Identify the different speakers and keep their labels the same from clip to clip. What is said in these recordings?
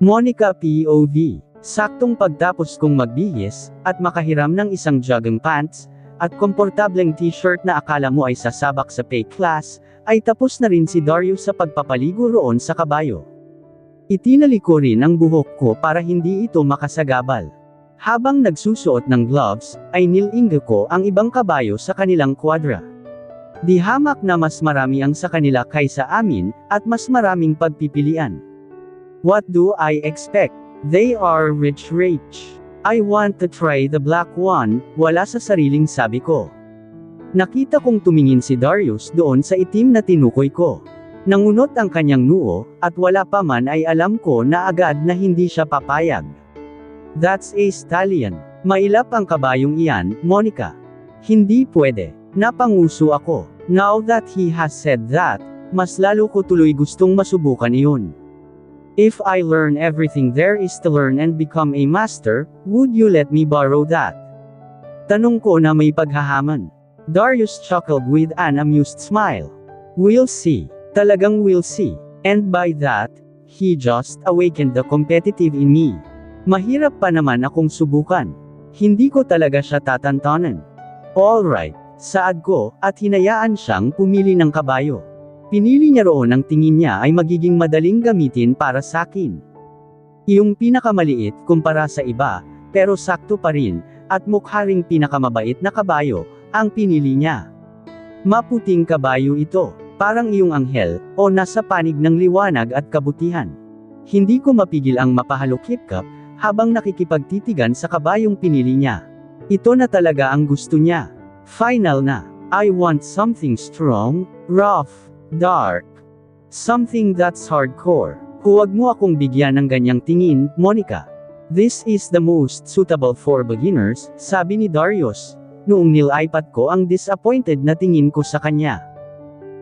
Speaker 1: Monica POV. Saktong pagtapos kong magbihis, at makahiram ng isang jogging pants, at komportableng t-shirt na akala mo ay sasabak sa fake class, ay tapos na rin si Darius sa pagpapaligo roon sa kabayo. Itinali ko rin ang buhok ko para hindi ito makasagabal. Habang nagsusuot ng gloves, ay nilinggo ko ang ibang kabayo sa kanilang kwadra. Di hamak na mas marami ang sa kanila kaysa amin, at mas maraming pagpipilian. What do I expect? They are rich. I want to try the black one, wala sa sariling sabi ko. Nakita kong tumingin si Darius doon sa itim na tinukoy ko. Nangunot ang kanyang noo, at wala pa man ay alam ko na agad na hindi siya papayag. That's a stallion. Mailap ang kabayong iyan, Monica. Hindi pwede. Napanguso ako. Now that he has said that, mas lalo ko tuloy gustong masubukan iyon. If I learn everything there is to learn and become a master, would you let me borrow that? Tanong ko na may paghahaman. Darius chuckled with an amused smile. We'll see. Talagang we'll see. And by that, he just awakened the competitive in me. Mahirap pa naman akong subukan. Hindi ko talaga siya tatantanan. Alright, saad ko, at hinayaan siyang pumili ng kabayo. Pinili niya roon ang tingin niya ay magiging madaling gamitin para sa akin. Iyong pinakamaliit kumpara sa iba, pero sakto pa rin, at mukha ring pinakamabait na kabayo, ang pinili niya. Maputing kabayo ito, parang iyong anghel, o nasa panig ng liwanag at kabutihan. Hindi ko mapigil ang mapahalukip-kap, habang nakikipagtitigan sa kabayong pinili niya. Ito na talaga ang gusto niya. Final na. I want something strong, rough, dark. Something that's hardcore. Huwag mo akong bigyan ng ganyang tingin, Monica. This is the most suitable for beginners, sabi ni Darius, noong nilipat ko ang disappointed na tingin ko sa kanya.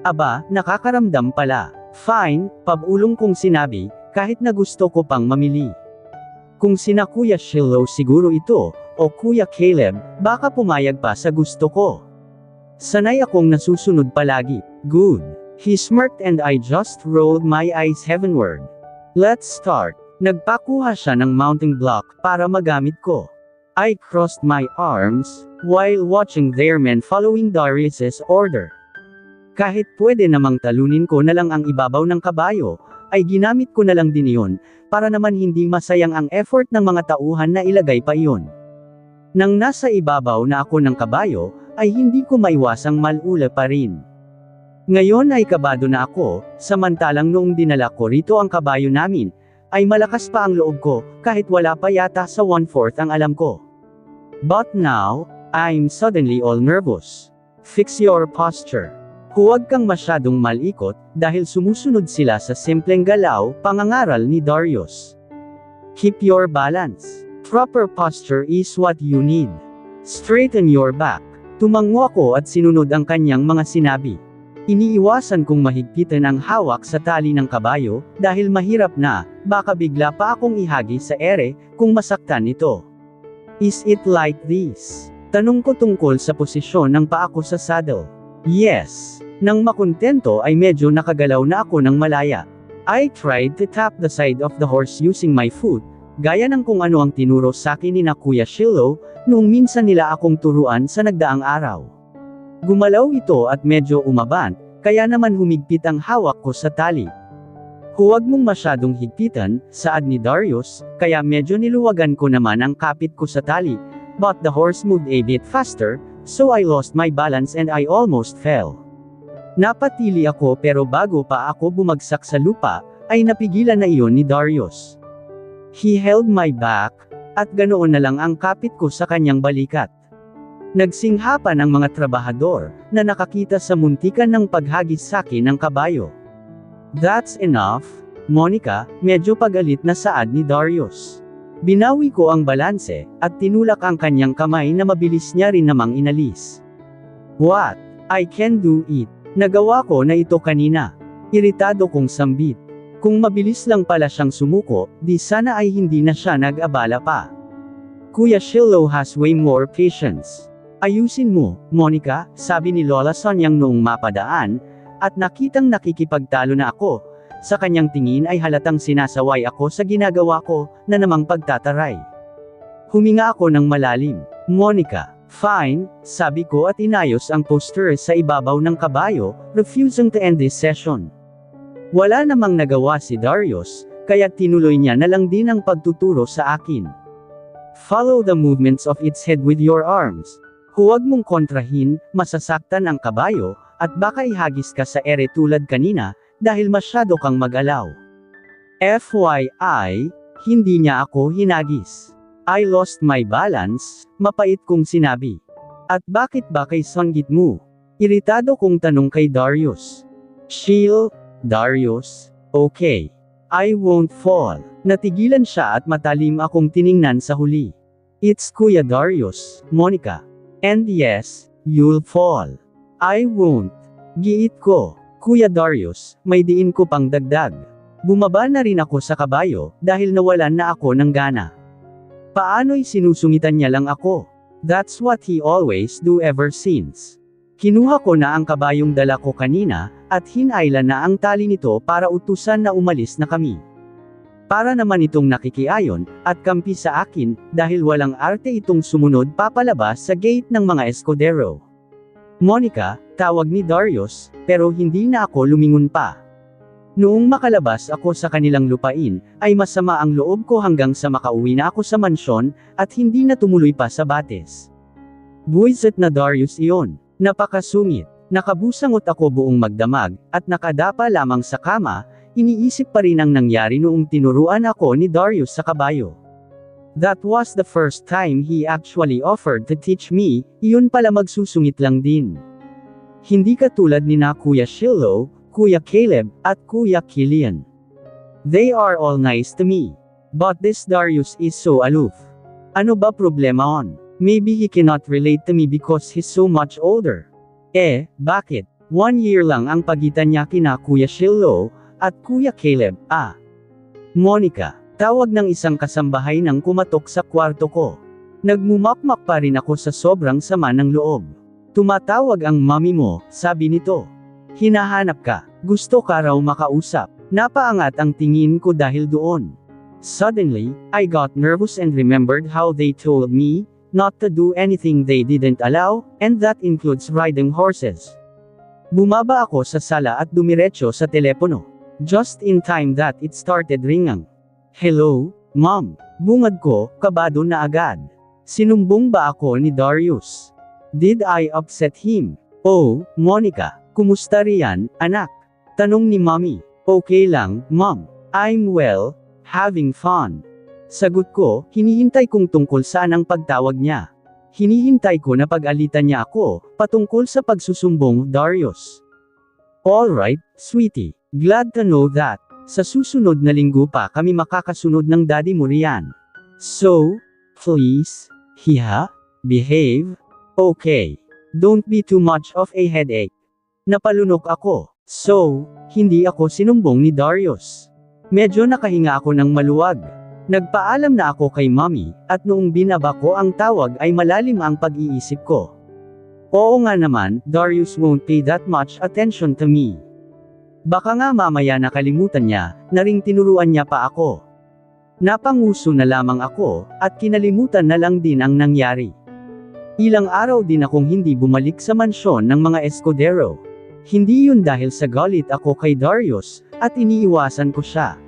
Speaker 1: Aba, nakakaramdam pala. Fine, pabulong kong sinabi, kahit na gusto ko pang mamili. Kung sina Kuya Shiloh siguro ito, o Kuya Caleb, baka pumayag pa sa gusto ko. Sanay akong nasusunod palagi. Good. He smirked and I just rolled my eyes heavenward. Let's start. Nagpakuha siya ng mounting block para magamit ko. I crossed my arms, while watching their men following Darius's order. Kahit pwede namang talunin ko na lang ang ibabaw ng kabayo, ay ginamit ko na lang din iyon, para naman hindi masayang ang effort ng mga tauhan na ilagay pa iyon. Nang nasa ibabaw na ako ng kabayo, ay hindi ko maiwasang malula pa rin. Ngayon ay kabado na ako, samantalang noong dinala ko rito ang kabayo namin, ay malakas pa ang loob ko, kahit wala pa yata sa 1/4 ang alam ko. But now, I'm suddenly all nervous. Fix your posture. Huwag kang masyadong malikot, dahil sumusunod sila sa simpleng galaw, pangangaral ni Darius. Keep your balance. Proper posture is what you need. Straighten your back. Tumango ako at sinunod ang kanyang mga sinabi. Iniiwasan kong mahigpitan ang hawak sa tali ng kabayo, dahil mahirap na, baka bigla pa akong ihagi sa ere, kung masaktan ito. Is it like this? Tanong ko tungkol sa posisyon ng paa ko sa saddle. Yes. Nang makontento ay medyo nakagalaw na ako ng malaya. I tried to tap the side of the horse using my foot, gaya ng kung ano ang tinuro sa akin ni na Kuya Shiloh, noong minsan nila akong turuan sa nagdaang araw. Gumalaw ito at medyo umabant, kaya naman humigpit ang hawak ko sa tali. Huwag mong masyadong higpitan, saad ni Darius, kaya medyo niluwagan ko naman ang kapit ko sa tali, but the horse moved a bit faster, so I lost my balance and I almost fell. Napatili ako pero bago pa ako bumagsak sa lupa, ay napigilan na iyon ni Darius. He held my back, at ganoon na lang ang kapit ko sa kanyang balikat. Nagsinghapan ang mga trabahador, na nakakita sa muntikan ng paghagis sa akin ng kabayo. That's enough, Monica, medyo pagalit na saad ni Darius. Binawi ko ang balanse, at tinulak ang kanyang kamay na mabilis niya rin namang inalis. What? I can do it. Nagawa ko na ito kanina. Iritado kong sambit. Kung mabilis lang pala siyang sumuko, di sana ay hindi na siya nag-abala pa. Kuya Shiloh has way more patience. Ayusin mo, Monica, sabi ni Lola Sonyang noong mapadaan, at nakitang nakikipagtalo na ako, Sa kanyang tingin ay halatang sinasaway ako sa ginagawa ko, na namang pagtataray. Huminga ako ng malalim. Monica. Fine, sabi ko at inayos ang poster sa ibabaw ng kabayo, refusing to end this session. Wala namang nagawa si Darius, kaya tinuloy niya na lang din ang pagtuturo sa akin. Follow the movements of its head with your arms. Huwag mong kontrahin, masasaktan ang kabayo, at baka ihagis ka sa ere tulad kanina, dahil masyado kang mag-alaw. FYI, hindi niya ako hinagis. I lost my balance, mapait kong sinabi. At bakit ba kay Songgit mo? Iritado kong tanong kay Darius. Chill, Darius. Okay. I won't fall. Natigilan siya at matalim akong tiningnan sa huli. It's Kuya Darius, Monica. And yes, you'll fall. I won't. Giit ko. Kuya Darius, may diin ko pang dagdag. Bumaba na rin ako sa kabayo, dahil nawalan na ako ng gana. Paano'y sinusungitan niya lang ako? That's what he always do ever since. Kinuha ko na ang kabayong dala ko kanina, at hinayla na ang tali nito para utusan na umalis na kami. Para naman itong nakikiayon, at kampi sa akin, dahil walang arte itong sumunod papalabas sa gate ng mga escudero. Monica, tawag ni Darius, pero hindi na ako lumingon pa. Noong makalabas ako sa kanilang lupain, ay masama ang loob ko hanggang sa makauwi na ako sa mansyon, at hindi na tumuloy pa sa bates. Buwisit na Darius iyon. Napakasungit. Nakabusangot ako buong magdamag, at nakadapa lamang sa kama, iniisip pa rin ang nangyari noong tinuruan ako ni Darius sa kabayo. That was the first time he actually offered to teach me, iyon pala magsusungit lang din. Hindi katulad ni na Kuya Shiloh, Kuya Caleb, at Kuya Killian. They are all nice to me. But this Darius is so aloof. Ano ba problema on? Maybe he cannot relate to me because he's so much older. Bakit? 1 year lang ang pagitan niya kina Kuya Shiloh, at Kuya Caleb, Monica, tawag ng isang kasambahay nang kumatok sa kwarto ko. Nagmumakmak pa rin ako sa sobrang sama ng loob. Tumatawag ang mami mo, sabi nito. Hinahanap ka, gusto ka raw makausap. Napaangat ang tingin ko dahil doon. Suddenly, I got nervous and remembered how they told me not to do anything they didn't allow, and that includes riding horses. Bumaba ako sa sala at dumiretso sa telepono. Just in time that it started ringing. Hello, Mom. Bungad ko, kabado na agad. Sinumbong ba ako ni Darius? Did I upset him? Oh, Monica, kumusta riyan, anak? Tanong ni Mommy. Okay lang, Mom. I'm well, having fun. Sagot ko, hinihintay kong tungkol saan ang pagtawag niya. Hinihintay ko na pag-alitan niya ako, patungkol sa pagsusumbong, Darius. Alright, sweetie. Glad to know that. Sa susunod na linggo pa kami makakasunod ng daddy mo riyan. So, please, behave. Okay. Don't be too much of a headache. Napalunok ako. So, hindi ako sinumbong ni Darius. Medyo nakahinga ako ng maluwag. Nagpaalam na ako kay Mommy, at noong binaba ko ang tawag ay malalim ang pag-iisip ko. Oo nga naman, Darius won't pay that much attention to me. Baka nga mamaya nakalimutan niya, na ring tinuruan niya pa ako. Napanguso na lamang ako, at kinalimutan na lang din ang nangyari. Ilang araw din akong hindi bumalik sa mansyon ng mga escudero. Hindi yun dahil sa galit ako kay Darius, at iniiwasan ko siya.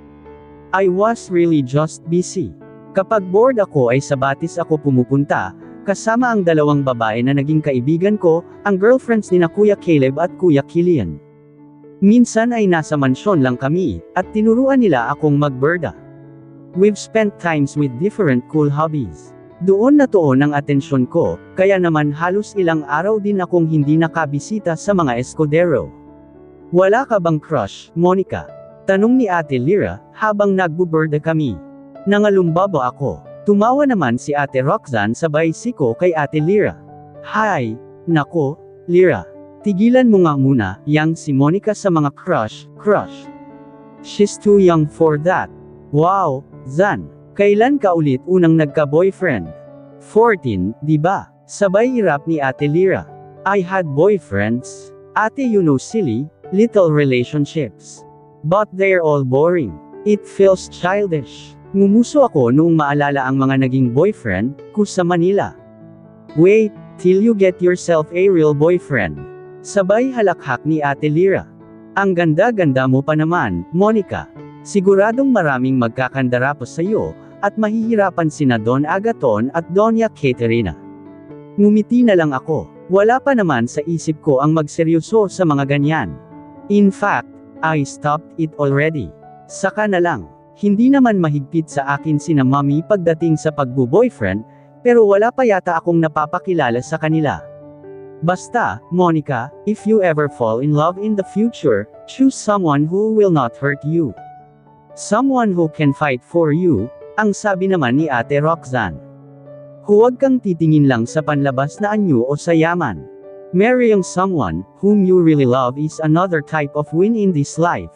Speaker 1: I was really just busy. Kapag bored ako ay sa batis ako pumupunta, kasama ang dalawang babae na naging kaibigan ko, ang girlfriends ni na Kuya Caleb at Kuya Killian. Minsan ay nasa mansyon lang kami, at tinuruan nila akong magberda. We've spent times with different cool hobbies. Doon natuon ang atensyon ko, kaya naman halos ilang araw din akong hindi nakabisita sa mga escudero. Wala ka bang crush, Monica? Tanong ni Ate Lyra, habang nagbuberda kami. Nangalumbaba ako. Tumawa naman si Ate Roxanne sabay siko kay Ate Lyra. Hi, nako, Lyra. Tigilan mo nga muna, yang si Monica sa mga crush. She's too young for that. Wow, Zan. Kailan ka ulit unang nagka-boyfriend? 14, di ba? Sabay irap ni Ate Lyra. I had boyfriends. Ate, you know, silly, little relationships. But they're all boring. It feels childish. Ngumuso ako noong maalala ang mga naging boyfriend ko sa Manila. Wait, till you get yourself a real boyfriend. Sabay halakhak ni Ate Lyra. Ang ganda-ganda mo pa naman, Monica. Siguradong maraming magkakandarapos sa iyo, at mahihirapan sina Don Agaton at Doña Caterina. Ngumiti na lang ako. Wala pa naman sa isip ko ang magseryoso sa mga ganyan. In fact, I stopped it already. Saka na lang. Hindi naman mahigpit sa akin sina Mommy pagdating sa pagbo-boyfriend, pero wala pa yata akong napapakilala sa kanila. Basta, Monica, if you ever fall in love in the future, choose someone who will not hurt you. Someone who can fight for you, ang sabi naman ni Ate Roxanne. Huwag kang titingin lang sa panlabas na anyo o sa yaman. Marrying someone whom you really love is another type of win in this life.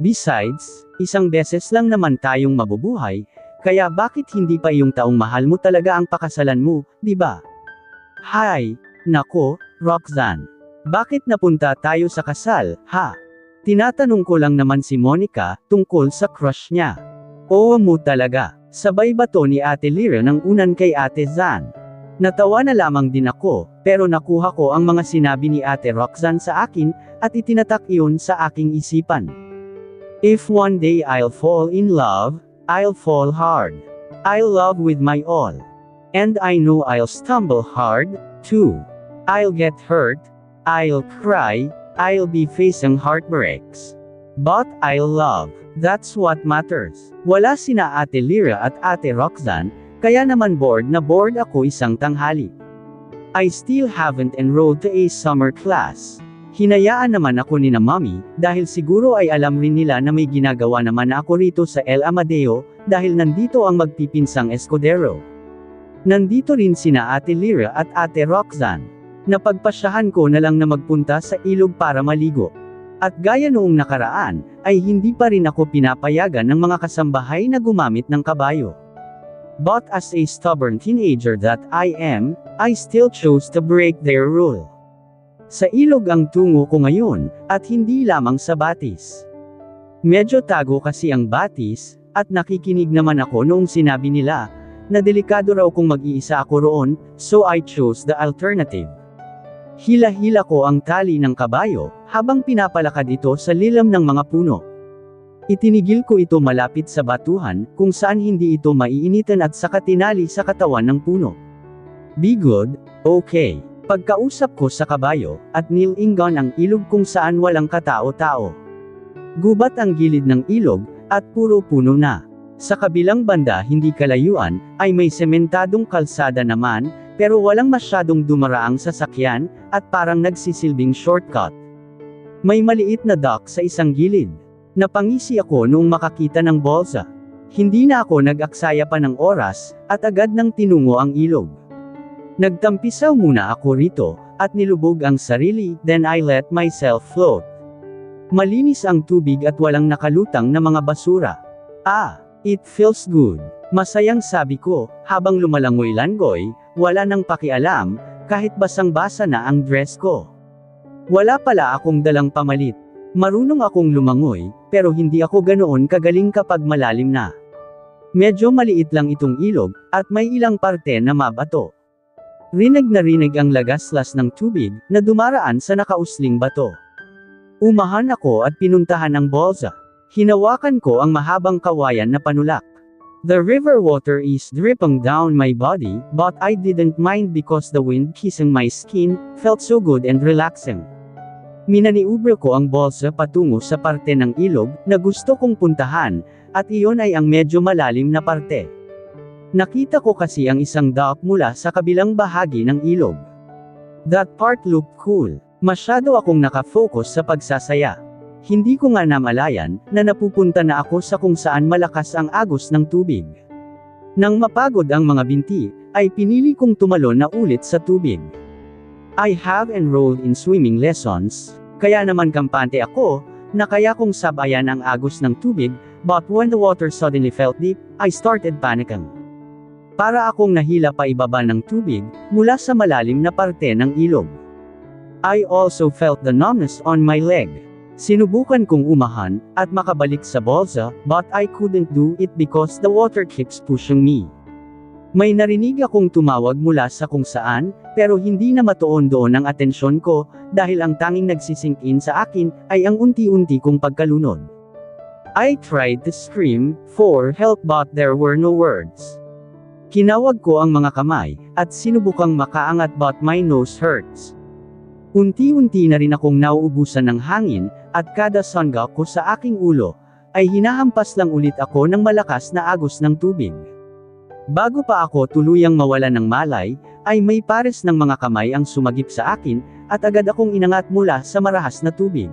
Speaker 1: Besides, isang beses lang naman tayong mabubuhay, kaya bakit hindi pa iyong taong mahal mo talaga ang pakasalan mo, di ba? Hay, nako, Roxanne. Bakit napunta tayo sa kasal, ha? Tinatanong ko lang naman si Monica tungkol sa crush niya. Oo mo talaga, sabay bato ni Ate Lyra ng unan kay Ate Zan. Natawa na lamang din ako, pero nakuha ko ang mga sinabi ni Ate Roxanne sa akin, at itinatak iyon sa aking isipan. If one day I'll fall in love, I'll fall hard. I'll love with my all. And I know I'll stumble hard, too. I'll get hurt, I'll cry, I'll be facing heartbreaks. But I'll love. That's what matters. Wala sina Ate Lyra at Ate Roxanne, kaya naman bored na bored ako isang tanghali. I still haven't enrolled to a summer class. Hinayaan naman ako ni na Mommy, dahil siguro ay alam rin nila na may ginagawa naman ako rito sa El Amadeo, dahil nandito ang magpipinsang Escudero. Nandito rin sina Ate Lyra at Ate Roxanne. Napagpasyahan ko na lang na magpunta sa ilog para maligo. At gaya noong nakaraan, ay hindi pa rin ako pinapayagan ng mga kasambahay na gumamit ng kabayo. But as a stubborn teenager that I am, I still chose to break their rule. Sa ilog ang tungo ko ngayon, at hindi lamang sa Batis. Medyo tago kasi ang Batis, at nakikinig naman ako noong sinabi nila, na delikado raw kung mag-iisa ako roon, so I chose the alternative. Hila-hila ko ang tali ng kabayo, habang pinapalakad ito sa lilam ng mga puno. Itinigil ko ito malapit sa batuhan, kung saan hindi ito maiinitan at saka tinali sa katawan ng puno. Be good, okay. Pagkausap ko sa kabayo, at nilingon ang ilog kung saan walang katao-tao. Gubat ang gilid ng ilog, at puro puno na. Sa kabilang banda hindi kalayuan, ay may sementadong kalsada naman, pero walang masyadong dumaraang sasakyan, at parang nagsisilbing shortcut. May maliit na dock sa isang gilid. Napangisi ako noong makakita ng bolsa. Hindi na ako nag-aksaya pa ng oras, at agad nang tinungo ang ilog. Nagtampisaw muna ako rito, at nilubog ang sarili, then I let myself float. Malinis ang tubig at walang nakalutang na mga basura. Ah, it feels good. Masayang sabi ko, habang lumalangoy-langoy, wala nang pakialam, kahit basang-basa na ang dress ko. Wala pala akong dalang pamalit. Marunong akong lumangoy, pero hindi ako ganoon kagaling kapag malalim na. Medyo maliit lang itong ilog, at may ilang parte na mabato. Rinig na rinig ang lagaslas ng tubig, na dumaraan sa nakausling bato. Umahan ako at pinuntahan ang bolsa. Hinawakan ko ang mahabang kawayan na panulak. The river water is dripping down my body, but I didn't mind because the wind kissing my skin felt so good and relaxing. Minaniubro ko ang bolsa patungo sa parte ng ilog na gusto kong puntahan, at iyon ay ang medyo malalim na parte. Nakita ko kasi ang isang dock mula sa kabilang bahagi ng ilog. That part looked cool. Masyado akong nakafocus sa pagsasaya. Hindi ko nga namalayan na napupunta na ako sa kung saan malakas ang agos ng tubig. Nang mapagod ang mga binti, ay pinili kong tumalon na ulit sa tubig. I have enrolled in swimming lessons, kaya naman kampante ako, na kaya kong sabayan ang agos ng tubig, but when the water suddenly felt deep, I started panicking. Para akong nahila pa ibaba ng tubig, mula sa malalim na parte ng ilog. I also felt the numbness on my leg. Sinubukan kong umahan, at makabalik sa bolsa, but I couldn't do it because the water keeps pushing me. May narinig akong tumawag mula sa kung saan, pero hindi na matuon doon ang atensyon ko, dahil ang tanging nagsisink in sa akin, ay ang unti-unti kong pagkalunod. I tried to scream for help but there were no words. Kinawag ko ang mga kamay, at sinubukang makaangat but my nose hurts. Unti-unti na rin akong nauubusan ng hangin, at kada sangga ko sa aking ulo, ay hinahampas lang ulit ako ng malakas na agos ng tubig. Bago pa ako tuluyang mawala ng malay, ay may pares ng mga kamay ang sumagip sa akin, at agad akong inangat mula sa marahas na tubig.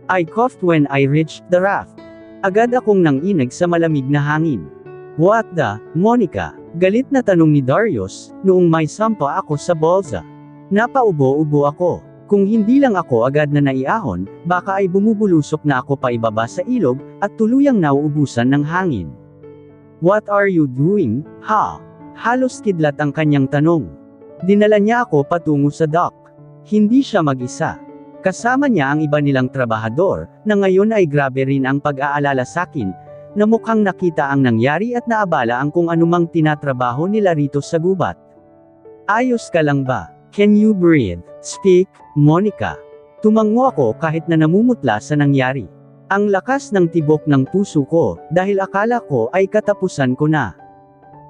Speaker 1: I coughed when I reached the raft. Agad akong nanginig sa malamig na hangin. What the, Monica? Galit na tanong ni Darius, noong may sampa ako sa bolsa. Napaubo-ubo ako. Kung hindi lang ako agad na naiahon, baka ay bumubulusok na ako pa ibaba sa ilog, at tuluyang nauubusan ng hangin. What are you doing, ha? Halos kidlat ang kanyang tanong. Dinala niya ako patungo sa dock. Hindi siya mag-isa. Kasama niya ang iba nilang trabahador, na ngayon ay grabe rin ang pag-aalala sakin, na mukhang nakita ang nangyari at naabala ang kung anumang tinatrabaho nila rito sa gubat. Ayos ka lang ba? Can you breathe? Speak, Monica. Tumango ako kahit na namumutla sa nangyari. Ang lakas ng tibok ng puso ko, dahil akala ko ay katapusan ko na.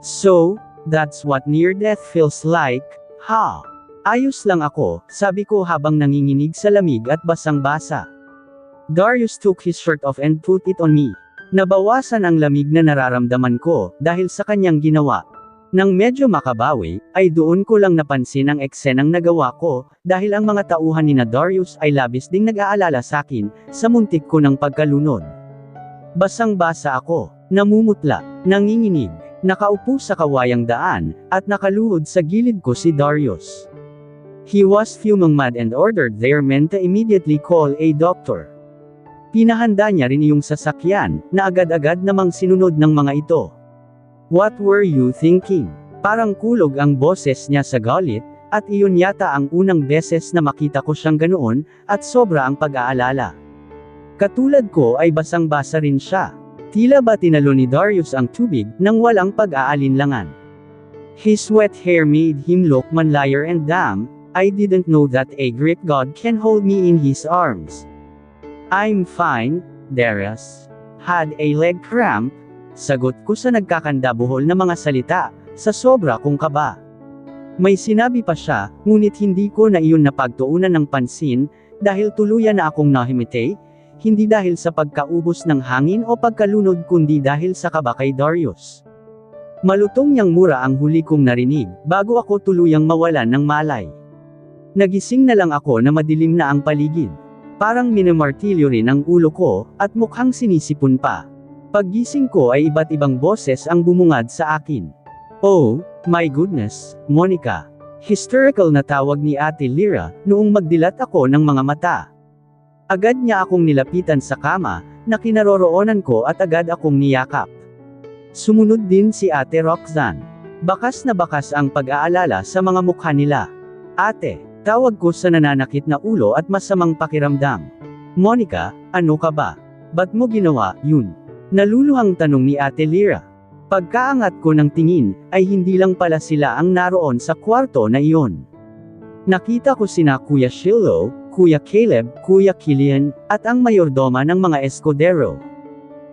Speaker 1: So, that's what near-death feels like, ha? Ayos lang ako, sabi ko habang nanginginig sa lamig at basang-basa. Darius took his shirt off and put it on me. Nabawasan ang lamig na nararamdaman ko, dahil sa kanyang ginawa. Nang medyo makabawi, ay doon ko lang napansin ang eksenang nagawa ko, dahil ang mga tauhan ni Darius ay labis ding nag-aalala sakin, sa muntik ko ng pagkalunod. Basang-basa ako, namumutla, nanginginig, nakaupo sa kawayang daan, at nakaluhod sa gilid ko si Darius. He was fuming mad and ordered their men to immediately call a doctor. Pinahanda niya rin yung sasakyan, na agad-agad namang sinunod ng mga ito. What were you thinking? Parang kulog ang boses niya sa galit, at iyon yata ang unang beses na makita ko siyang ganoon, at sobra ang pag-aalala. Katulad ko ay basang-basa rin siya. Tila ba tinalo ni Darius ang tubig, nang walang pag-aalinlangan. His wet hair made him look manlier and damn, I didn't know that a Greek god can hold me in his arms. I'm fine, Darius. Had a leg cramp. Sagot ko sa nagkakandabuhol na mga salita, sa sobra kong kaba. May sinabi pa siya, ngunit hindi ko na iyon napagtuunan ng pansin, dahil tuluyan na akong nahimite, hindi dahil sa pagkaubos ng hangin o pagkalunod kundi dahil sa kaba kay Darius. Malutong niyang mura ang huli kong narinig, bago ako tuluyang mawalan ng malay. Nagising na lang ako na madilim na ang paligid. Parang minamartilyo rin ang ulo ko, at mukhang sinisipon pa. Paggising ko ay iba't ibang boses ang bumungad sa akin. Oh, my goodness, Monica. Hysterical na tawag ni Ate Lyra, noong magdilat ako ng mga mata. Agad niya akong nilapitan sa kama, na kinaroroonan ko at agad akong niyakap. Sumunod din si Ate Roxanne. Bakas na bakas ang pag-aalala sa mga mukha nila. Ate, tawag ko sa nananakit na ulo at masamang pakiramdam. Monica, ano ka ba? Ba't mo ginawa yun? Naluluhang tanong ni Ate Lyra. Pagkaangat ko ng tingin, ay hindi lang pala sila ang naroon sa kwarto na iyon. Nakita ko sina Kuya Shiloh, Kuya Caleb, Kuya Killian, at ang mayordoma ng mga Escudero.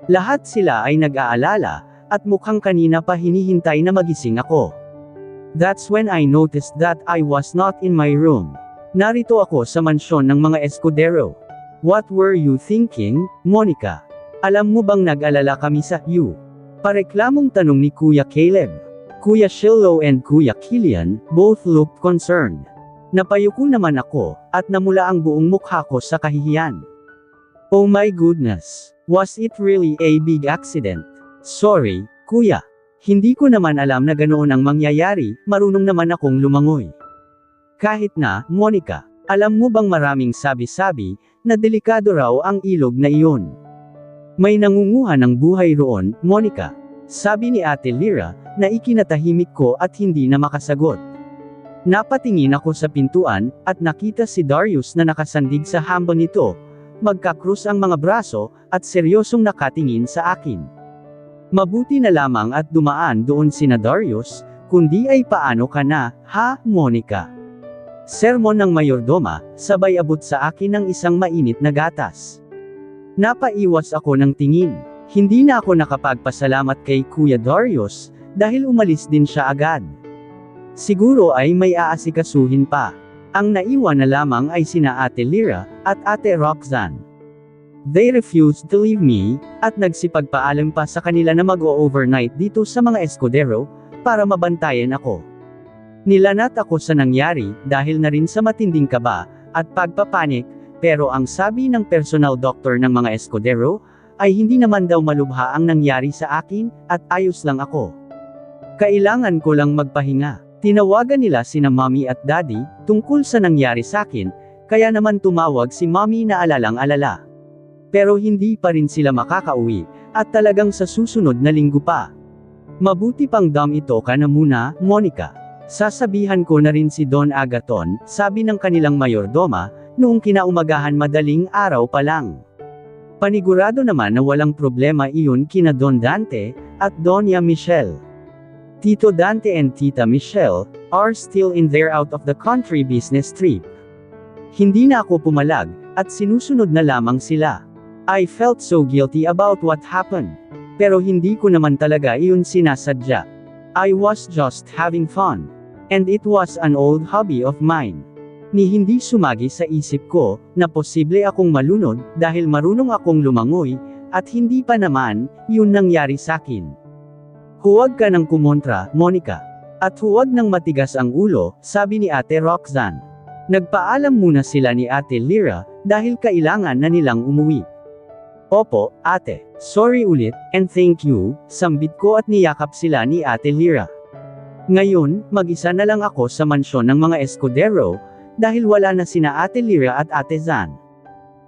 Speaker 1: Lahat sila ay nag-aalala, at mukhang kanina pa hinihintay na magising ako. That's when I noticed that I was not in my room. Narito ako sa mansyon ng mga Escudero. What were you thinking, Monica? Alam mo bang nag-alala kami sa iyo? Pareklamong tanong ni Kuya Caleb. Kuya Shiloh and Kuya Killian, both looked concerned. Napayuko naman ako, at namula ang buong mukha ko sa kahihiyan. Oh my goodness, was it really a big accident? Sorry, Kuya. Hindi ko naman alam na ganoon ang mangyayari, marunong naman akong lumangoy. Kahit na, Monica, alam mo bang maraming sabi-sabi, na delikado raw ang ilog na iyon? May nangunguha ng buhay roon, Monica. Sabi ni Ate Lyra, na ikinatahimik ko at hindi na makasagot. Napatingin ako sa pintuan, at nakita si Darius na nakasandig sa hambo nito, magkakrus ang mga braso, at seryosong nakatingin sa akin. Mabuti na lamang at dumaan doon sina Darius, kundi ay paano ka na, ha, Monica? Sermon ng mayordoma, sabay abot sa akin ng isang mainit na gatas. Napaiwas ako ng tingin. Hindi na ako nakapagpasalamat kay Kuya Darius, dahil umalis din siya agad. Siguro ay may aasikasuhin pa. Ang naiwan na lamang ay sina Ate Lyra, at Ate Roxanne. They refused to leave me, at nagsipagpaalam pa sa kanila na mag-o-overnight dito sa mga Escudero, para mabantayan ako. Nilanat ako sa nangyari, dahil na rin sa matinding kaba, at pagpapanik, pero ang sabi ng personal doctor ng mga Escudero, ay hindi naman daw malubha ang nangyari sa akin, at ayos lang ako. Kailangan ko lang magpahinga. Tinawagan nila sina Mommy at Daddy, tungkol sa nangyari sa akin, kaya naman tumawag si Mommy na alalang-alala. Pero hindi pa rin sila makakauwi, at talagang sa susunod na linggo pa. Mabuti pang dam ito ka na muna, Monica. Sasabihan ko na rin si Don Agaton, sabi ng kanilang mayordoma, noong kinaumagahan madaling araw pa lang. Panigurado naman na walang problema iyon kina Don Dante, at Doña Michelle. Tito Dante and Tita Michelle, are still in their out-of-the-country business trip. Hindi na ako pumalag, at sinusunod na lamang sila. I felt so guilty about what happened. Pero hindi ko naman talaga iyon sinasadya. I was just having fun. And it was an old hobby of mine. Ni hindi sumagi sa isip ko, na posible akong malunod, dahil marunong akong lumangoy, at hindi pa naman, yun nangyari sakin. Huwag ka nang kumontra, Monica. At huwag nang matigas ang ulo, sabi ni Ate Roxanne. Nagpaalam muna sila ni Ate Lyra, dahil kailangan na nilang umuwi. Opo, ate, sorry ulit, and thank you, sambit ko at niyakap sila ni Ate Lyra. Ngayon, mag-isa na lang ako sa mansyon ng mga Escudero, dahil wala na sina Ate Lyra at Ate Zan.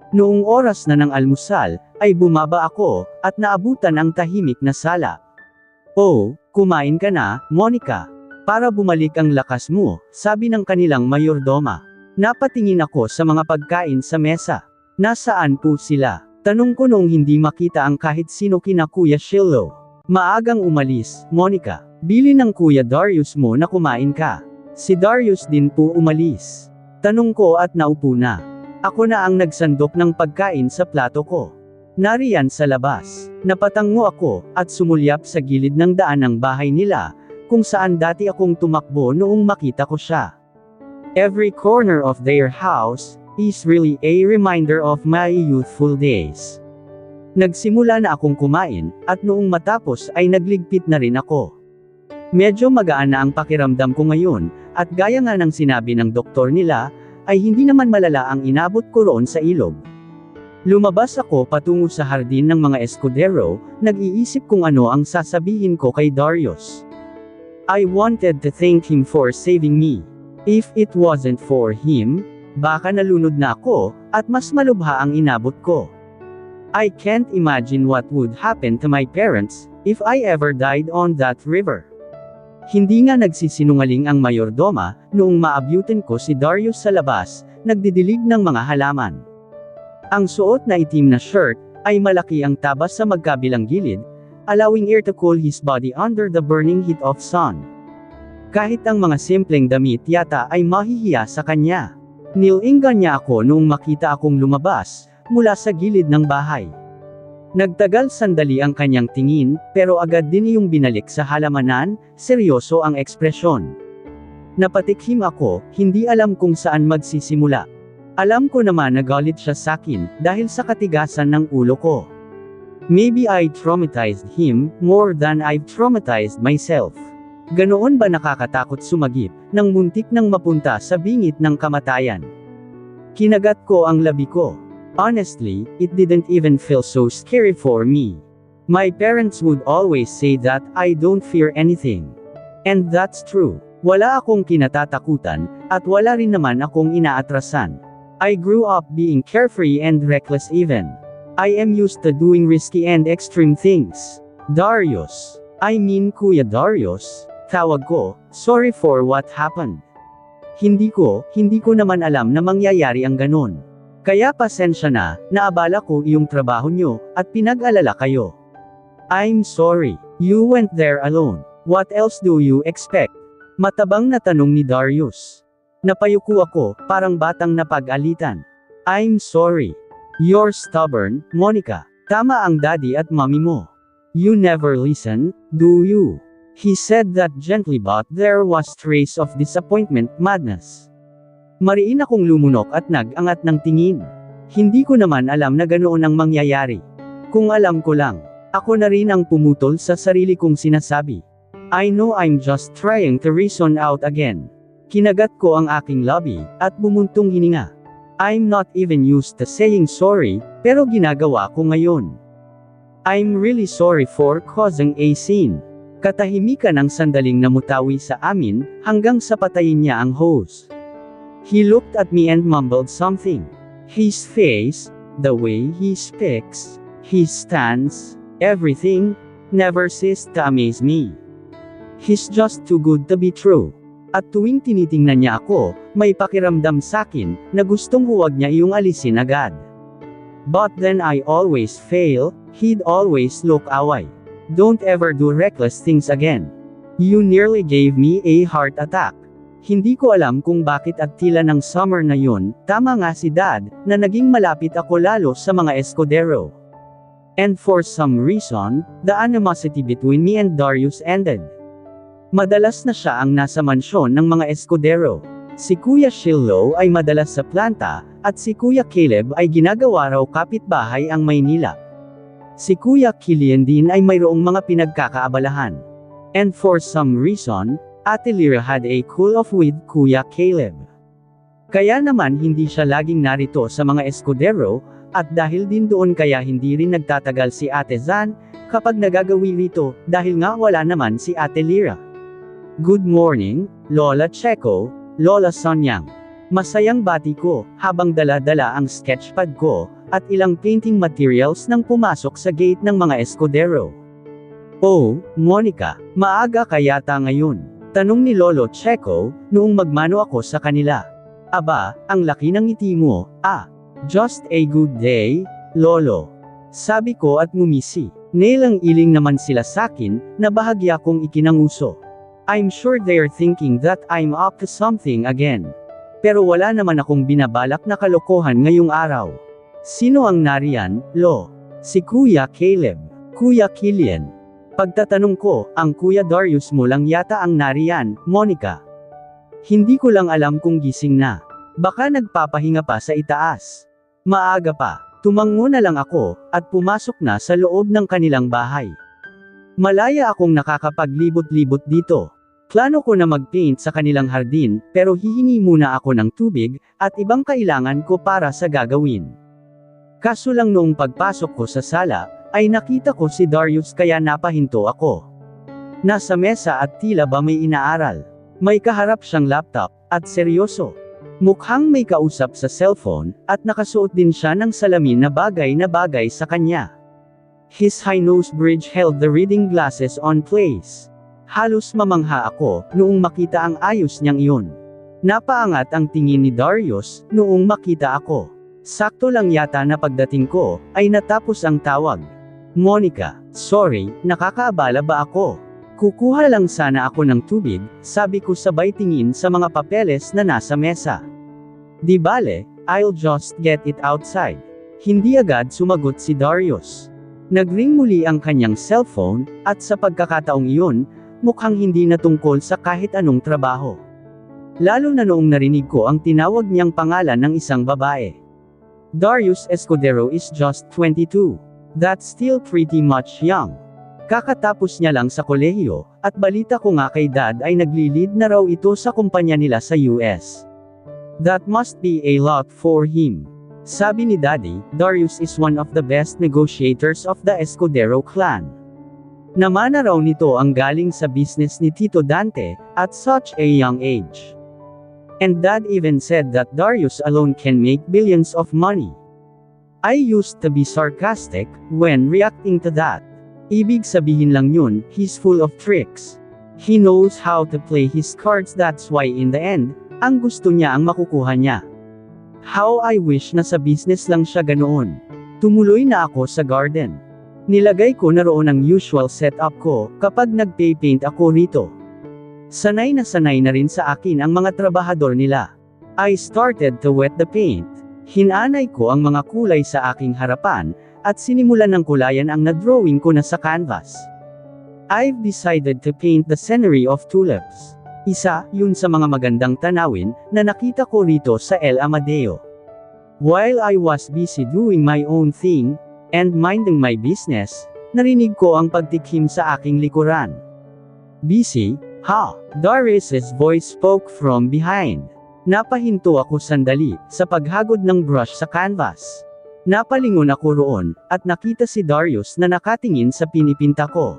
Speaker 1: Noong oras na ng almusal, ay bumaba ako, at naabutan ang tahimik na sala. Oh, kumain ka na, Monica. Para bumalik ang lakas mo, sabi ng kanilang mayordoma. Napatingin ako sa mga pagkain sa mesa. Nasaan po sila? Tanong ko noong hindi makita ang kahit sino kina Kuya Shiloh. Maagang umalis, Monica. Bili ng Kuya Darius mo na kumain ka. Si Darius din po umalis. Tanong ko at naupo na. Ako na ang nagsandok ng pagkain sa plato ko. Nariyan sa labas. Napatango ako, at sumulyap sa gilid ng daan ng bahay nila, kung saan dati akong tumakbo noong makita ko siya. Every corner of their house is really a reminder of my youthful days. Nagsimula na akong kumain, at noong matapos ay nagligpit na rin ako. Medyo magaan na ang pakiramdam ko ngayon, at gaya nga ng sinabi ng doktor nila, ay hindi naman malala ang inabot ko roon sa ilog. Lumabas ako patungo sa hardin ng mga Escudero, nag-iisip kung ano ang sasabihin ko kay Darius. I wanted to thank him for saving me. If it wasn't for him, baka nalunod na ako, at mas malubha ang inabot ko. I can't imagine what would happen to my parents, if I ever died on that river. Hindi nga nagsisinungaling ang mayordoma, noong maabyutin ko si Darius sa labas, nagdidilig ng mga halaman. Ang suot na itim na shirt, ay malaki ang tabas sa magkabilang gilid, allowing air to cool his body under the burning heat of sun. Kahit ang mga simpleng damit yata ay mahihiya sa kanya. Nilingan niya ako noong makita akong lumabas, mula sa gilid ng bahay. Nagtagal sandali ang kanyang tingin, pero agad din iyong binalik sa halamanan, seryoso ang ekspresyon. Napatikhim ako, hindi alam kung saan magsisimula. Alam ko naman na galit siya sakin, dahil sa katigasan ng ulo ko. Maybe I traumatized him, more than I've traumatized myself. Ganoon ba nakakatakot sumagip, nang muntik nang mapunta sa bingit ng kamatayan? Kinagat ko ang labi ko. Honestly, it didn't even feel so scary for me. My parents would always say that I don't fear anything. And that's true. Wala akong kinatatakutan, at wala rin naman akong inaatrasan. I grew up being carefree and reckless even. I am used to doing risky and extreme things. Darius. I mean Kuya Darius. Tawag ko, sorry for what happened. Hindi ko naman alam na mangyayari ang ganon. Kaya pasensya na, naabala ko iyong trabaho nyo, at pinag-alala kayo. I'm sorry. You went there alone. What else do you expect? Matabang na tanong ni Darius. Napayuko ako, parang batang napag-alitan. I'm sorry. You're stubborn, Monica. Tama ang daddy at mommy mo. You never listen, do you? He said that gently but there was trace of disappointment, madness. Mariin akong lumunok at nag-angat ng tingin. Hindi ko naman alam na ganoon ang mangyayari. Kung alam ko lang, ako na rin ang pumutol sa sarili kong sinasabi. I know I'm just trying to reason out again. Kinagat ko ang aking labi, at bumuntong hininga. I'm not even used to saying sorry, pero ginagawa ko ngayon. I'm really sorry for causing a scene. Katahimikan ang sandaling namutawi sa amin, hanggang sa patayin niya ang hose. He looked at me and mumbled something. His face, the way he speaks, his stance, everything, never ceased to amaze me. He's just too good to be true. At tuwing tinitingnan niya ako, may pakiramdam sakin, na gustong huwag niya iyong alisin agad. But then I always fail, he'd always look away. Don't ever do reckless things again. You nearly gave me a heart attack. Hindi ko alam kung bakit at tila ng summer na yun, tama nga si Dad, na naging malapit ako lalo sa mga Escudero. And for some reason, the animosity between me and Darius ended. Madalas na siya ang nasa mansyon ng mga Escudero. Si Kuya Shillo ay madalas sa planta, at si Kuya Caleb ay ginagawa raw kapitbahay ang Maynila. Si Kuya Killian din ay mayroong mga pinagkakaabalahan. And for some reason, Ate Lyra had a cool-off with Kuya Caleb. Kaya naman hindi siya laging narito sa mga Escudero, at dahil din doon kaya hindi rin nagtatagal si Ate Zan, kapag nagagawi rito, dahil nga wala naman si Ate Lyra. Good morning, Lola Checo, Lola Sonyang. Masayang bati ko, habang dala-dala ang sketchpad ko, at ilang painting materials nang pumasok sa gate ng mga Escudero. Oh, Monica, maaga ka yata ngayon? Tanong ni Lolo Checo, noong magmano ako sa kanila. Aba, ang laki ng ngiti mo, just a good day, Lolo. Sabi ko at ngumisi. Nilang iling naman sila sakin, na bahagya kong ikinanguso. I'm sure they're thinking that I'm up to something again. Pero wala naman akong binabalak na kalokohan ngayong araw. Sino ang nariyan, Lo? Si Kuya Caleb. Kuya Killian. Pagtatanong ko, ang Kuya Darius mo lang yata ang nariyan, Monica. Hindi ko lang alam kung gising na. Baka nagpapahinga pa sa itaas. Maaga pa. Tumango na lang ako, at pumasok na sa loob ng kanilang bahay. Malaya akong nakakapaglibot-libot dito. Plano ko na mag-paint sa kanilang hardin, pero hihingi muna ako ng tubig, at ibang kailangan ko para sa gagawin. Kaso lang noong pagpasok ko sa sala, ay nakita ko si Darius kaya napahinto ako. Nasa mesa at tila ba may inaaral. May kaharap siyang laptop, at seryoso. Mukhang may kausap sa cellphone, at nakasuot din siya ng salamin na bagay sa kanya. His high nose bridge held the reading glasses on place. Halos mamangha ako, noong makita ang ayos niyang iyon. Napaangat ang tingin ni Darius, noong makita ako. Sakto lang yata na pagdating ko, ay natapos ang tawag. Monica, sorry, nakakaabala ba ako? Kukuha lang sana ako ng tubig, sabi ko sabay tingin sa mga papeles na nasa mesa. Di bale, I'll just get it outside. Hindi agad sumagot si Darius. Nagring muli ang kanyang cellphone, at sa pagkakataong iyon, mukhang hindi na tungkol sa kahit anong trabaho. Lalo na noong narinig ko ang tinawag niyang pangalan ng isang babae. Darius Escudero is just 22. That's still pretty much young. Kakatapos niya lang sa kolehiyo, at balita ko nga kay Dad ay nagli-lead na raw ito sa kumpanya nila sa US. That must be a lot for him. Sabi ni Daddy, Darius is one of the best negotiators of the Escudero clan. Namana raw nito ang galing sa business ni Tito Dante, at such a young age. And Dad even said that Darius alone can make billions of money. I used to be sarcastic, when reacting to that. Ibig sabihin lang yun, he's full of tricks. He knows how to play his cards, that's why in the end, ang gusto niya ang makukuha niya. How I wish na sa business lang siya ganoon. Tumuloy na ako sa garden. Nilagay ko na roon ang usual setup ko, kapag nag-paint ako rito. Sanay na rin sa akin ang mga trabahador nila. I started to wet the paint. Hinanay ko ang mga kulay sa aking harapan, at sinimulan ng kulayan ang na-drawing ko na sa canvas. I've decided to paint the scenery of tulips. Isa, yun sa mga magandang tanawin, na nakita ko rito sa El Amadeo. While I was busy doing my own thing, and minding my business, narinig ko ang pagtikhim sa aking likuran. Busy? Ha? Darius's voice spoke from behind. Napahinto ako sandali, sa paghagod ng brush sa canvas. Napalingon ako roon, at nakita si Darius na nakatingin sa pinipinta ko.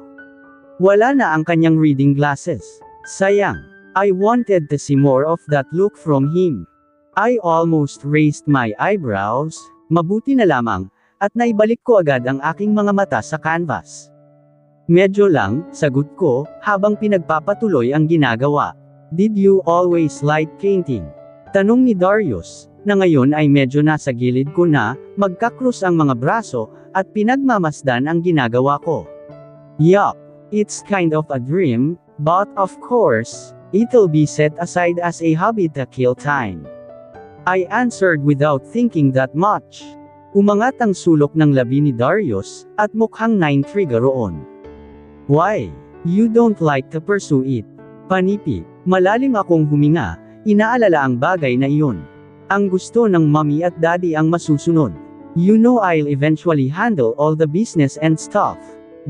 Speaker 1: Wala na ang kanyang reading glasses. Sayang. I wanted to see more of that look from him. I almost raised my eyebrows, mabuti na lamang, at naibalik ko agad ang aking mga mata sa canvas. Medyo lang, sagot ko, habang pinagpapatuloy ang ginagawa. Did you always like painting? Tanong ni Darius, na ngayon ay medyo nasa gilid ko na, magkakrus ang mga braso, at pinagmamasdan ang ginagawa ko. Yup, it's kind of a dream, but of course, it'll be set aside as a hobby to kill time. I answered without thinking that much. Umangat ang sulok ng labi ni Darius, at mukhang na-intriga roon. Why? You don't like to pursue it? Panipi, malalim akong huminga, inaalala ang bagay na iyon. Ang gusto ng mommy at daddy ang masusunod. You know I'll eventually handle all the business and stuff.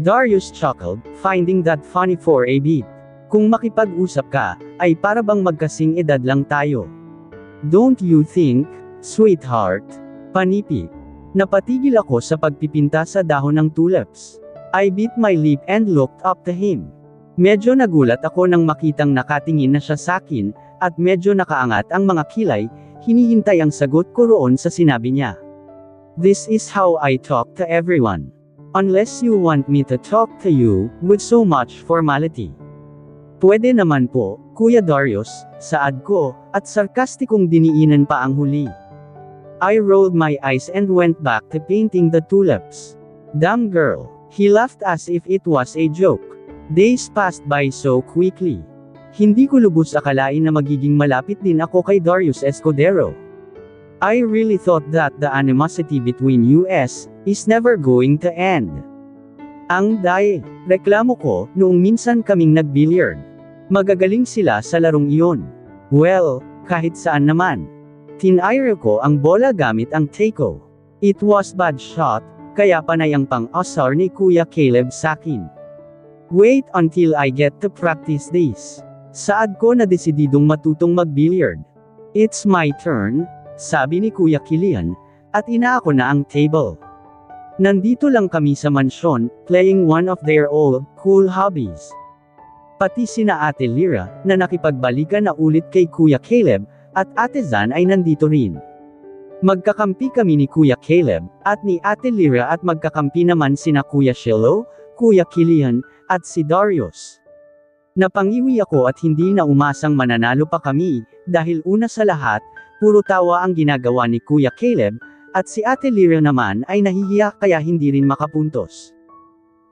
Speaker 1: Darius chuckled, finding that funny for a bit. Kung makipag-usap ka, ay para bang magkasing edad lang tayo. Don't you think, sweetheart? Panipi. Napatigil ako sa pagpipinta sa dahon ng tulips. I bit my lip and looked up to him. Medyo nagulat ako nang makitang nakatingin na siya sa akin, at medyo nakaangat ang mga kilay, hinihintay ang sagot ko roon sa sinabi niya. This is how I talk to everyone. Unless you want me to talk to you, with so much formality. Pwede naman po, Kuya Darius, saad ko, at sarkastikong diniinan pa ang huli. I rolled my eyes and went back to painting the tulips. Damn girl, he laughed as if it was a joke. Days passed by so quickly. Hindi ko lubos akalain na magiging malapit din ako kay Darius Escudero. I really thought that the animosity between us is never going to end. Ang reklamo ko, noong minsan kaming nag-billiard. Magagaling sila sa larong iyon. Well, kahit saan naman. Tinire ko ang bola gamit ang taiko. It was bad shot, kaya panay ang pang-asar ni Kuya Caleb sakin. Wait until I get to practice this. Saad ko na desididong matutong mag-billiard. It's my turn, sabi ni Kuya Kilian, at inaako na ang table. Nandito lang kami sa mansyon, playing one of their old, cool hobbies. Pati sina Ate Lyra, na nakipagbalikan na ulit kay Kuya Caleb, at Ate Zan ay nandito rin. Magkakampi kami ni Kuya Caleb, at ni Ate Lyra at magkakampi naman sina Kuya Shiloh, Kuya Kilian, at si Darius. Napangiwi ako at hindi na umasang mananalo pa kami, dahil una sa lahat, puro tawa ang ginagawa ni Kuya Caleb, at si Ate Lyra naman ay nahihiya kaya hindi rin makapuntos.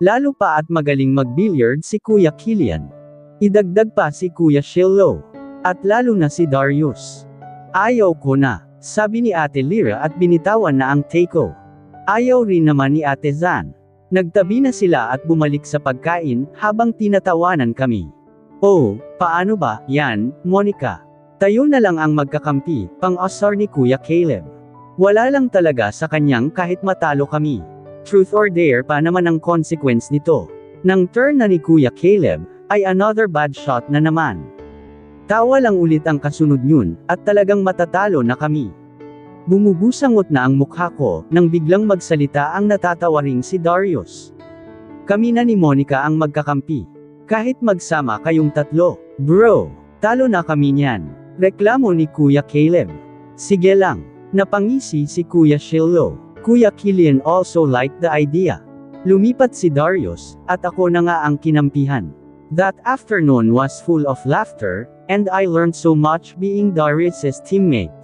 Speaker 1: Lalo pa at magaling mag-billiard si Kuya Kilian. Idagdag pa si Kuya Shiloh. At lalo na si Darius. Ayaw ko na, sabi ni Ate Lyra at binitawan na ang taiko. Ayaw rin naman ni Ate Zan. Nagtabi na sila at bumalik sa pagkain, habang tinatawanan kami. Oh, paano ba, yan, Monica? Tayo na lang ang magkakampi, pang-asar ni Kuya Caleb. Wala lang talaga sa kanyang kahit matalo kami. Truth or dare pa naman ang consequence nito. Nang turn na ni Kuya Caleb, ay another bad shot na naman. Tawa lang ulit ang kasunod yun, at talagang matatalo na kami. Bumubusangot na ang mukha ko, nang biglang magsalita ang natatawa ring si Darius. Kami na ni Monica ang magkakampi. Kahit magsama kayong tatlo. Bro, talo na kami niyan. Reklamo ni Kuya Caleb. Sige lang. Napangisi si Kuya Shiloh. Kuya Kilian also liked the idea. Lumipat si Darius, at ako na nga ang kinampihan. That afternoon was full of laughter, and I learned so much being Darius's teammate.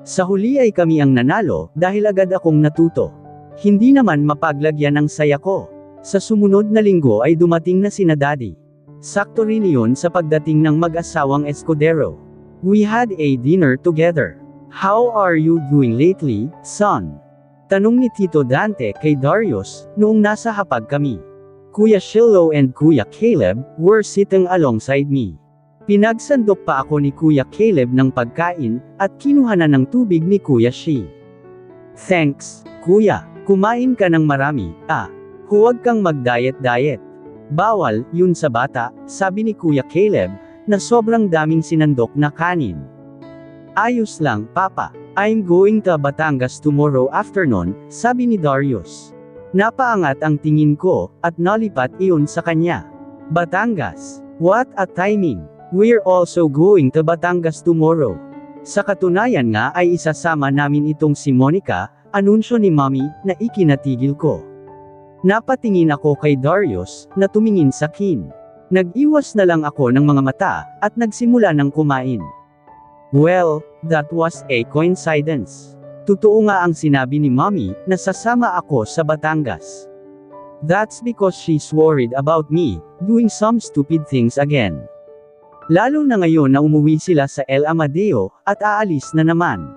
Speaker 1: Sa huli ay kami ang nanalo, dahil agad akong natuto. Hindi naman mapaglagyan ang saya ko. Sa sumunod na linggo ay dumating na sina Daddy. Sakto rin iyon sa pagdating ng mag-asawang Escudero. We had a dinner together. How are you doing lately, son? Tanong ni Tito Dante kay Darius, noong nasa hapag kami. Kuya Shiloh and Kuya Caleb were sitting alongside me. Pinagsandok pa ako ni Kuya Caleb ng pagkain, at kinuha na ng tubig ni Kuya Shi. Thanks, Kuya. Kumain ka ng marami, Huwag kang mag-diet-diet. Bawal, yun sa bata, sabi ni Kuya Caleb, na sobrang daming sinandok na kanin. Ayos lang, Papa. I'm going to Batangas tomorrow afternoon, sabi ni Darius. Napaangat ang tingin ko, at nalipat iyon sa kanya. Batangas. What a timing. We're also going to Batangas tomorrow. Sa katunayan nga ay isasama namin itong si Monica, anunsyo ni Mommy, na ikinatigil ko. Napatingin ako kay Darius, na tumingin sa akin. Nag-iwas na lang ako ng mga mata, at nagsimula ng kumain. Well, that was a coincidence. Totoo nga ang sinabi ni Mommy, na sasama ako sa Batangas. That's because she's worried about me, doing some stupid things again. Lalo na ngayon na umuwi sila sa El Amadeo, at aalis na naman.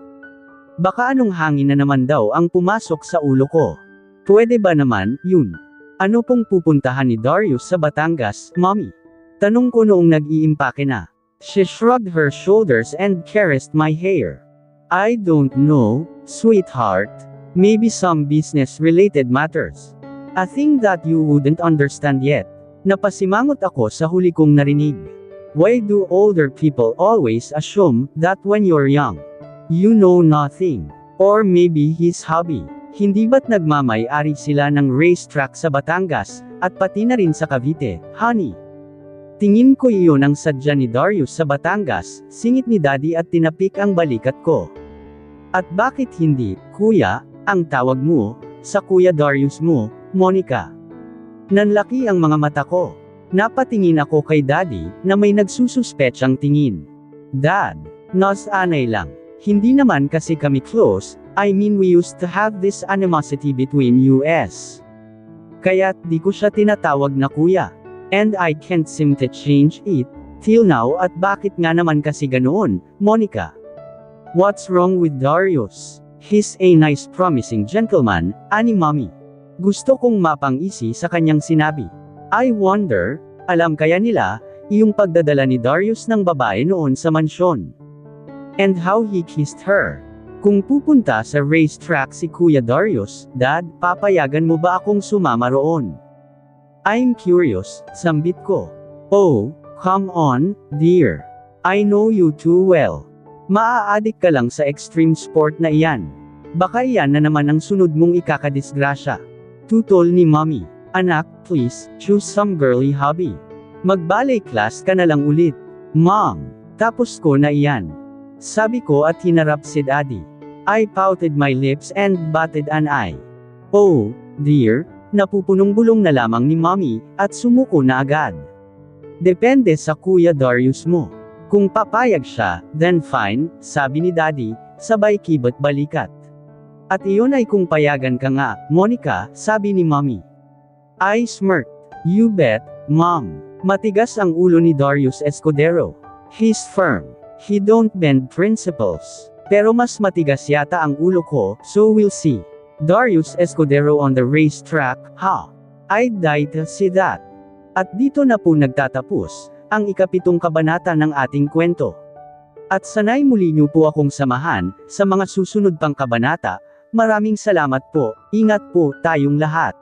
Speaker 1: Baka anong hangin na naman daw ang pumasok sa ulo ko. Pwede ba naman, yun? Ano pong pupuntahan ni Darius sa Batangas, Mommy? Tanong ko noong nag-iimpake na. She shrugged her shoulders and caressed my hair. I don't know, sweetheart. Maybe some business-related matters. A thing that you wouldn't understand yet. Napasimangot ako sa huli kong narinig. Why do older people always assume that when you're young, you know nothing? Or maybe his hobby. Hindi ba't nagmamay-ari sila ng racetrack sa Batangas, at pati na rin sa Cavite, honey? Tingin ko iyon ang sadya ni Darius sa Batangas, singit ni Daddy at tinapik ang balikat ko. At bakit hindi, Kuya, ang tawag mo, sa Kuya Darius mo, Monica? Nanlaki ang mga mata ko. Napatingin ako kay Daddy, na may nagsususpetsang tingin. Dad, nas-anay lang. Hindi naman kasi kami close, I mean we used to have this animosity between us. Kaya't di ko siya tinatawag na kuya. And I can't seem to change it, till now at bakit nga naman kasi ganoon, Monica? What's wrong with Darius? He's a nice promising gentleman, ani Mommy. Gusto kong mapang-isi sa kanyang sinabi. I wonder, alam kaya nila, iyong pagdadala ni Darius ng babae noon sa mansyon. And how he kissed her. Kung pupunta sa racetrack si Kuya Darius, Dad, papayagan mo ba akong sumama roon? I'm curious, sambit ko. Oh, come on, dear. I know you too well. Maa-addict ka lang sa extreme sport na iyan. Baka iyan na naman ang sunod mong ikakadisgrasya. Tutol ni Mommy. Anak, please, choose some girly hobby. Mag-ballet class ka na lang ulit. Mom, tapos ko na iyan. Sabi ko at hinarap si Daddy. I pouted my lips and batted an eye. Oh, dear, napupunong bulong na lamang ni Mommy, at sumuko na agad. Depende sa Kuya Darius mo. Kung papayag siya, then fine, sabi ni Daddy, sabay kibot balikat. At iyon ay kung payagan ka nga, Monica, sabi ni Mommy. I smirked. You bet, Mom. Matigas ang ulo ni Darius Escudero. He's firm. He don't bend principles. Pero mas matigas yata ang ulo ko, so we'll see. Darius Escudero on the racetrack, ha? I'd die to see that. At dito na po nagtatapos ang ika-7 kabanata ng ating kwento. At sanay muli niyo po akong samahan sa mga susunod pang kabanata. Maraming salamat po. Ingat po tayong lahat.